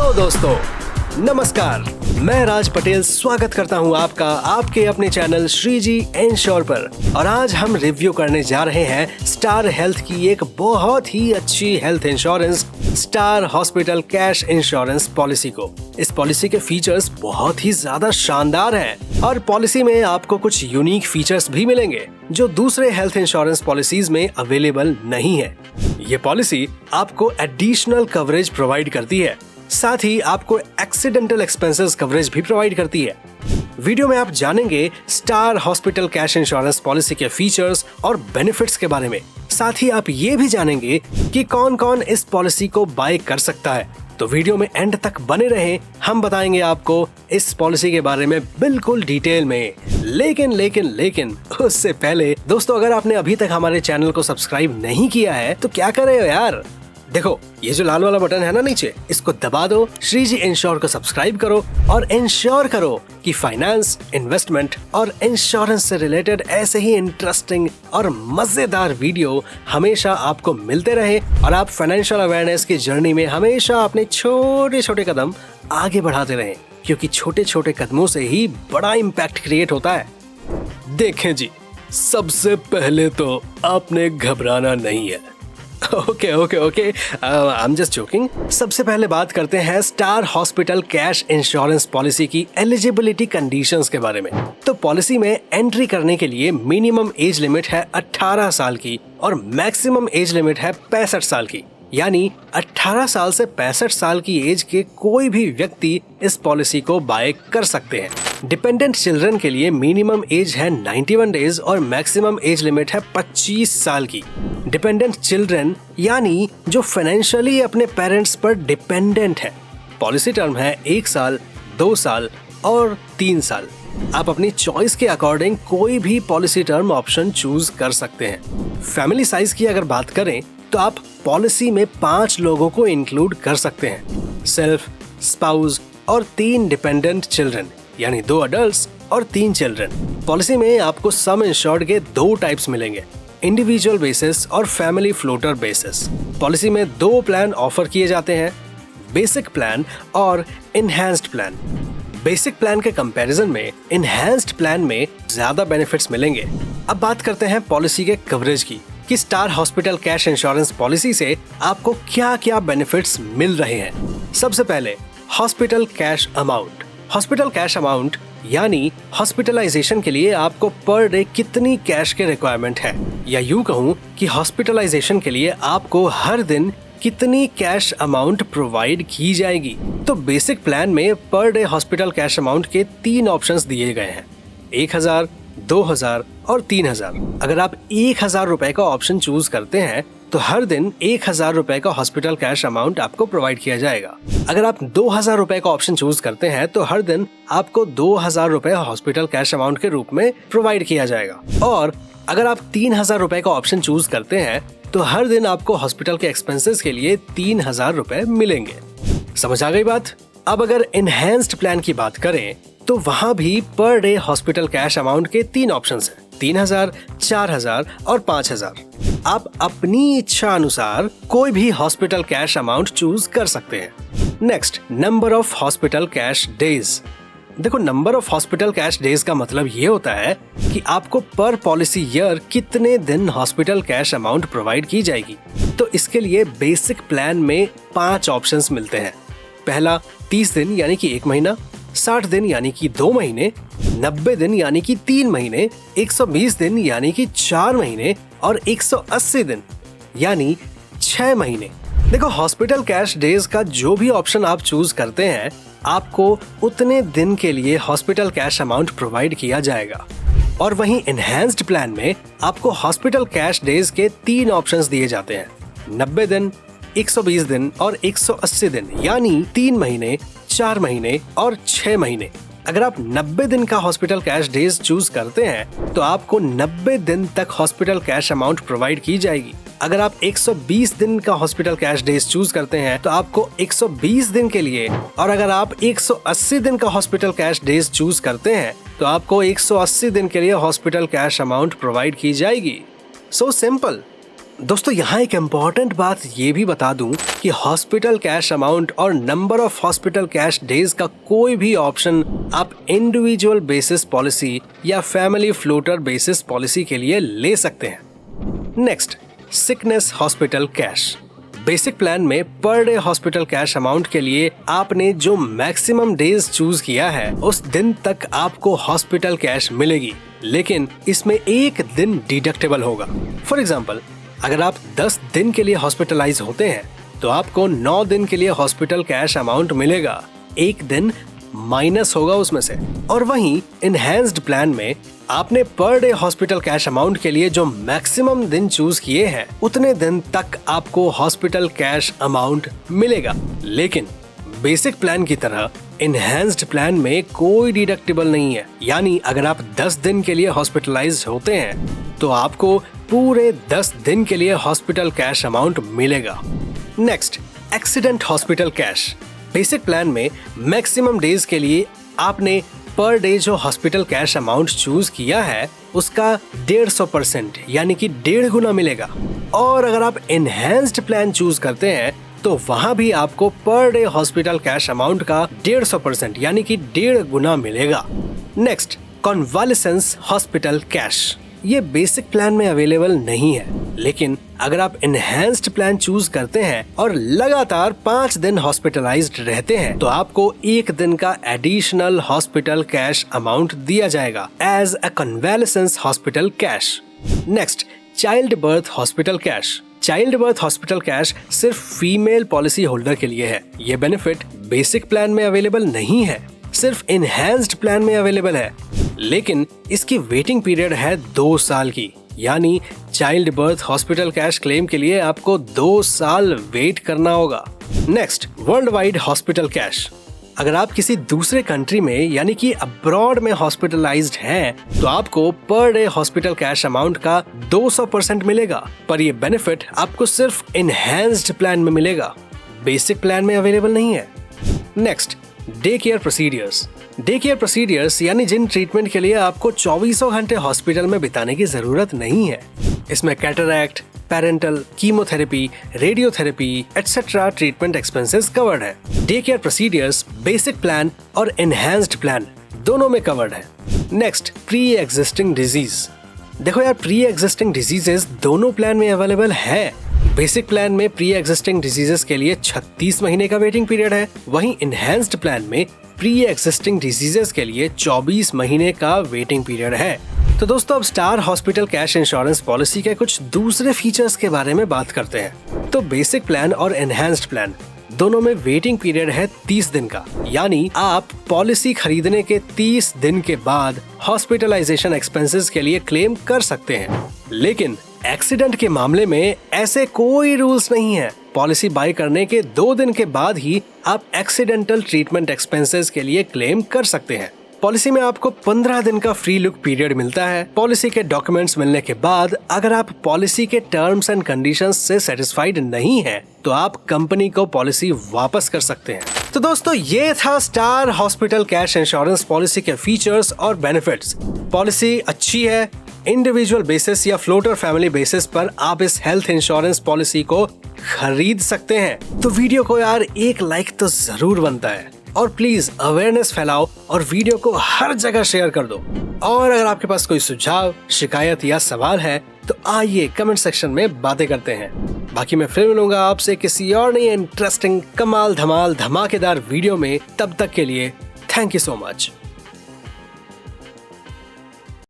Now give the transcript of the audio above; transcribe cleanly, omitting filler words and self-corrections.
Hello दोस्तों, नमस्कार। मैं राज पटेल स्वागत करता हूं आपका आपके अपने चैनल श्रीजी इंश्योर पर। और आज हम रिव्यू करने जा रहे हैं स्टार हेल्थ की एक बहुत ही अच्छी health insurance, star hospital cash insurance policy को। इस पॉलिसी के फीचर्स बहुत ही ज्यादा शानदार हैं और पॉलिसी में आपको कुछ यूनिक फीचर्स भी मिलेंगे जो दूसरे हेल्थ इंश्योरेंस पॉलिसीज में अवेलेबल नहीं है। ये पॉलिसी आपको एडिशनल कवरेज प्रोवाइड करती है, साथ ही आपको एक्सीडेंटल एक्सपेंसेस कवरेज भी प्रोवाइड करती है। वीडियो में आप जानेंगे star hospital cash insurance policy के फीचर्स और बेनिफिट्स के बारे में। साथ ही आप ये भी जानेंगे कि कौन कौन इस पॉलिसी को बाय कर सकता है। तो वीडियो में एंड तक बने रहें, हम बताएंगे आपको इस पॉलिसी के बारे में बिल्कुल डिटेल में। लेकिन उससे पहले दोस्तों, अगर आपने अभी तक हमारे चैनल को सब्सक्राइब नहीं किया है तो क्या कर रहे हो यार। देखो, ये जो लाल वाला बटन है ना नीचे, इसको दबा दो, श्रीजी इंश्योर को सब्सक्राइब करो और इंश्योर करो कि फाइनेंस, इन्वेस्टमेंट और इंश्योरेंस से रिलेटेड ऐसे ही इंटरेस्टिंग और मजेदार वीडियो हमेशा आपको मिलते रहे और आप फाइनेंशियल अवेयरनेस की जर्नी में हमेशा अपने छोटे छोटे कदम आगे बढ़ाते रहें, क्योंकि छोटे छोटे कदमों से ही बड़ा इम्पैक्ट क्रिएट होता है। देखें जी, सबसे पहले तो आपने घबराना नहीं है। Okay, I am just joking. सबसे पहले बात करते हैं star hospital cash insurance policy की एलिजिबिलिटी कंडीशंस के बारे में। तो पॉलिसी में एंट्री करने के लिए मिनिमम एज लिमिट है 18 साल की और मैक्सिमम एज लिमिट है 65 साल की। यानी 18 साल से 65 साल की एज के कोई भी व्यक्ति इस पॉलिसी को बाय कर सकते हैं। डिपेंडेंट चिल्ड्रन के लिए मिनिमम एज है 91 डेज और मैक्सिमम एज लिमिट है 25 साल की। डिपेंडेंट चिल्ड्रन यानी जो फाइनेंशियली अपने पेरेंट्स पर डिपेंडेंट है। पॉलिसी टर्म है 1 साल, 2 साल और 3 साल। आप अपनी चॉइस के अकॉर्डिंग कोई भी पॉलिसी टर्म ऑप्शन चूज कर सकते हैं। फैमिली साइज की अगर बात करें तो आप पॉलिसी में 5 लोगों को इंक्लूड कर सकते हैं, सेल्फ, स्पाउस और 3 डिपेंडेंट चिल्ड्रन, यानी 2 अडल्ट्स और 3 चिल्ड्रन। पॉलिसी में आपको सम इंश्योर्ड के 2 टाइप्स मिलेंगे, इंडिविजुअल बेसिस और फैमिली फ्लोटर बेसिस। पॉलिसी में 2 प्लान ऑफर किए जाते हैं, बेसिक प्लान और इनहैंस्ड प्लान। बेसिक प्लान के कंपैरिजन में इनहैंस्ड प्लान में ज्यादा बेनिफिट्स मिलेंगे। अब बात करते हैं पॉलिसी के कवरेज की, कि star hospital cash insurance policy से आपको क्या क्या बेनिफिट्स मिल रहे हैं। सबसे पहले hospital cash amount. Hospital cash amount यानी हॉस्पिटलाइजेशन के लिए आपको पर डे कितनी कैश के रिक्वायरमेंट है, या यूं कहूं कि हॉस्पिटलाइजेशन के लिए आपको हर दिन कितनी कैश अमाउंट प्रोवाइड की जाएगी। तो बेसिक प्लान में per day hospital cash amount के 3 ऑप्शंस दिए गए हैं, 1000, 2000 और 3000। अगर आप 1000 रुपए का ऑप्शन चूज करते हैं तो हर दिन 1000 रुपए का हॉस्पिटल कैश अमाउंट आपको प्रोवाइड किया जाएगा। अगर आप 2000 रुपए का ऑप्शन चूज करते हैं तो हर दिन आपको 2000 रुपए हॉस्पिटल कैश अमाउंट के रूप में प्रोवाइड किया जाएगा। और अगर आप 3000 रुपए का ऑप्शन चूज करते हैं तो हर दिन आपको हॉस्पिटल के एक्सपेंसेस के लिए 3000 रुपए मिलेंगे। समझ आ गई बात? अब अगर इनहैंस्ड प्लान की बात करें तो वहाँ भी per day hospital cash amount के 3 ऑप्शंस हैं, 3000, 4000 और 5000। आप अपनी इच्छा अनुसार कोई भी हॉस्पिटल कैश अमाउंट चूज कर सकते हैं। Next, number of hospital cash days. देखो, number of hospital cash days का मतलब ये होता है कि आपको पर पॉलिसी ईयर कितने दिन हॉस्पिटल कैश अमाउंट प्रोवाइड की जाएगी। तो इसके लिए बेसिक प्लान में 5 ऑप्शंस मिलते हैं। पहला 30 दिन यानी कि 1 महीना, 60 दिन यानी कि 2 महीने, 90 दिन यानी कि 3 महीने, 120 दिन यानी कि 4 महीने और 180 दिन यानी 6 महीने। देखो, हॉस्पिटल कैश डेज का जो भी ऑप्शन आप चूज करते हैं, आपको उतने दिन के लिए हॉस्पिटल कैश अमाउंट प्रोवाइड किया जाएगा। और वहीं इनहैंस्ड प्लान में आपको हॉस्पिटल कैश डेज के 3 ऑप्शंस दिए जाते हैं, 90 दिन, 120 दिन और 180 दिन, यानी 3 महीने, 4 महीने और 6 महीने। अगर आप 90 दिन का हॉस्पिटल कैश डेज चूज करते हैं तो आपको 90 दिन तक हॉस्पिटल कैश अमाउंट प्रोवाइड की जाएगी। अगर आप 120 दिन का हॉस्पिटल कैश डेज चूज करते हैं तो आपको 120 दिन के लिए, और अगर आप 180 दिन का हॉस्पिटल कैश डेज चूज करते हैं तो आपको 180 दिन के लिए हॉस्पिटल कैश अमाउंट प्रोवाइड की जाएगी। So simple. दोस्तों यहाँ एक इम्पॉर्टेंट बात ये भी बता दूं कि हॉस्पिटल कैश अमाउंट और number of hospital cash days का कोई भी ऑप्शन आप इंडिविजुअल बेसिस पॉलिसी या फैमिली फ्लोटर बेसिस पॉलिसी के लिए ले सकते हैं। Next, sickness hospital cash. Basic plan में per day hospital cash amount के लिए आपने जो मैक्सिमम डेज चूज किया है उस दिन तक आपको हॉस्पिटल कैश मिलेगी, लेकिन इसमें एक दिन डिडक्टेबल होगा। फॉर एग्जाम्पल, अगर आप 10 दिन के लिए हॉस्पिटलाइज होते हैं तो आपको 9 दिन के लिए हॉस्पिटल कैश अमाउंट मिलेगा, एक दिन माइनस होगा उसमें से। और वहीं इनहैंस्ड प्लान में आपने per day hospital cash amount के लिए जो मैक्सिमम दिन चूज किए हैं उतने दिन तक आपको हॉस्पिटल कैश अमाउंट मिलेगा, लेकिन बेसिक प्लान की तरह इनहैंस्ड प्लान में कोई डिडक्टेबल नहीं है। यानी अगर आप 10 दिन के लिए हॉस्पिटलाइज होते हैं तो आपको पूरे 10 दिन के लिए हॉस्पिटल कैश अमाउंट मिलेगा। Next, accident hospital cash. Basic plan में मैक्सिमम डेज के लिए आपने पर डे जो हॉस्पिटल कैश अमाउंट चूज किया है उसका 150% यानी कि 1.5 गुना मिलेगा। और अगर आप इनहैंस्ड प्लान चूज करते हैं तो वहां भी आपको per day hospital cash amount का 150% यानी कि 1.5 गुना मिलेगा। Next, convalescence hospital cash. ये बेसिक प्लान में अवेलेबल नहीं है, लेकिन अगर आप इनहैंस्ड प्लान चूज करते हैं और लगातार 5 दिन हॉस्पिटलाइज्ड रहते हैं तो आपको एक दिन का एडिशनल हॉस्पिटल कैश अमाउंट दिया जाएगा as a convalescence hospital cash. Next, child birth hospital cash. Child birth hospital cash सिर्फ फीमेल पॉलिसी होल्डर के लिए है। ये बेनिफिट बेसिक प्लान में अवेलेबल नहीं है, सिर्फ इनहैंस्ड प्लान में अवेलेबल है, लेकिन इसकी वेटिंग पीरियड है 2 साल की। यानी child birth hospital cash claim के लिए आपको 2 साल वेट करना होगा। Next, world wide hospital cash. अगर आप किसी दूसरे कंट्री में यानी कि अब्रॉड में हॉस्पिटलाइज्ड हैं तो आपको per day hospital cash amount का 200% मिलेगा, पर ये बेनिफिट आपको सिर्फ इनहैंस्ड प्लान में मिलेगा, बेसिक प्लान में अवेलेबल नहीं है। Next, day care procedures. Day care procedures यानी जिन ट्रीटमेंट के लिए आपको 24 घंटे हॉस्पिटल में बिताने की जरूरत नहीं है। इसमें cataract, parental, chemotherapy, radiotherapy etcetera treatment expenses covered है। Day care procedures basic plan और एनहांस्ड प्लान दोनों में कवर्ड है। Next, pre existing disease. देखो यार, प्री एग्जिस्टिंग डिजीजेस दोनों प्लान में अवेलेबल है। बेसिक प्लान में प्री एग्जिस्टिंग डिजीजेस के लिए 36 महीने का वेटिंग पीरियड है, वहीं एनहांस्ड प्लान में प्री एग्जिस्टिंग डिजीजेस के लिए 24 महीने का वेटिंग पीरियड है। तो दोस्तों, अब star hospital cash insurance policy के कुछ दूसरे फीचर्स के बारे में बात करते हैं। तो बेसिक प्लान और एनहांस्ड प्लान दोनों में वेटिंग पीरियड है 30 दिन का, यानी आप पॉलिसी खरीदने के 30 दिन के बाद हॉस्पिटलाइजेशन एक्सपेंसेस के लिए क्लेम कर सकते हैं। लेकिन एक्सीडेंट के मामले में ऐसे कोई रूल्स नहीं है। पॉलिसी बाय करने के 2 दिन के बाद ही आप एक्सीडेंटल ट्रीटमेंट एक्सपेंसेस के लिए क्लेम कर सकते हैं। पॉलिसी में आपको 15 दिन का फ्री लुक पीरियड मिलता है। पॉलिसी के डॉक्यूमेंट्स मिलने के बाद अगर आप पॉलिसी के टर्म्स एंड कंडीशंस से सेटिस्फाइड नहीं हैं, तो आप कंपनी को पॉलिसी वापस कर सकते हैं। तो दोस्तों, ये था star hospital cash insurance policy के फीचर्स और बेनिफिट्स। पॉलिसी अच्छी है। इंडिविजुअल बेसिस या फ्लोटर फैमिली बेसिस पर आप इस हेल्थ इंश्योरेंस पॉलिसी को खरीद सकते हैं। तो वीडियो को यार एक लाइक तो जरूर बनता है, और प्लीज अवेयरनेस फैलाओ और वीडियो को हर जगह शेयर कर दो। और अगर आपके पास कोई सुझाव, शिकायत या सवाल है तो आइए कमेंट सेक्शन में बातें करते हैं। बाकी मैं फिर मिलूंगा आपसे किसी और नई इंटरेस्टिंग, कमाल धमाल धमाकेदार वीडियो में। तब तक के लिए थैंक यू सो मच।